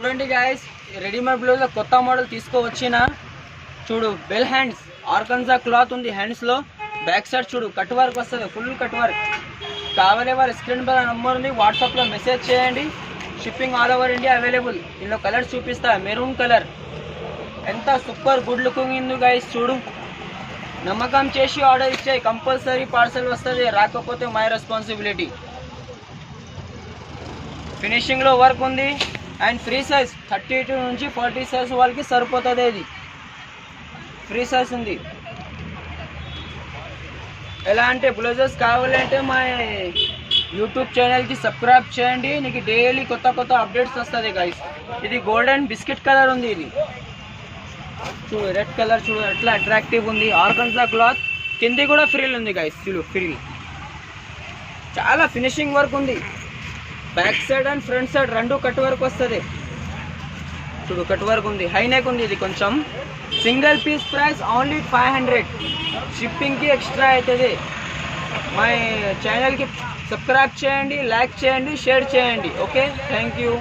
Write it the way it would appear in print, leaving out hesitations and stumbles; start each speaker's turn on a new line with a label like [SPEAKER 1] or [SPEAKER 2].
[SPEAKER 1] చూడండి guys, readymade blouse కొత్త model తీసుకువచ్చిన చూడు. బెల్ హ్యాండ్స్ ఆర్గన్జా క్లాత్ ఉంది హ్యాండ్స్ లో. బ్యాక్ సైడ్ చూడు కట్ వర్క్ వస్తుంది, ఫుల్ కట్ వర్క్. కావాలే వారి స్క్రీన్ పై నంబర్ ఉంది, వాట్సాప్ లో మెసేజ్ చేయండి. Shipping all over India available. ఇందులో కలర్స్ చూపిస్తా. మెరూన్ కలర్ ఎంత సూపర్ గుడ్ లుకింగ్ ఉంది గైస్. చూడు, నమ్మకం చేసి ఆర్డర్ ఇచ్చాయి, కంపల్సరీ పార్సల్ వస్తుంది. రాకపోతే మై రెస్పాన్సిబిలిటీ. ఫినిషింగ్ లో వర్క్ ఉంది అండ్ ఫ్రీ సైజ్ 32 నుంచి 40 సైజ్ వాళ్ళకి సరిపోతుంది. ఇది ఫ్రీ సైజ్ ఉంది. ఎలా అంటే బ్లౌజెస్ కావాలంటే మా యూట్యూబ్ ఛానల్కి సబ్స్క్రైబ్ చేయండి. నీకు డైలీ కొత్త కొత్త అప్డేట్స్ వస్తుంది గైస్. ఇది గోల్డెన్ బిస్కెట్ కలర్ ఉంది. ఇది చూడు, రెడ్ కలర్ చూడు ఎట్లా అట్రాక్టివ్ ఉంది. ఆర్గన్జా క్లాత్ కింది కూడా ఫ్రిల్ ఉంది గైస్. చూడు ఫ్రిల్ చాలా ఫినిషింగ్ వర్క్ ఉంది. Back side and front side రెండు కట్ వర్క్ వస్తుంది. చూడు కట్ వర్క్ ఉంది, హై నెక్ ఉంది. ఇది కొంచెం సింగిల్ పీస్ ప్రైస్ ఓన్లీ 500. షిప్పింగ్కి ఎక్స్ట్రా అవుతుంది. మా ఛానల్కి సబ్స్క్రైబ్ చేయండి, లైక్ చేయండి, షేర్ చేయండి. Okay, thank you.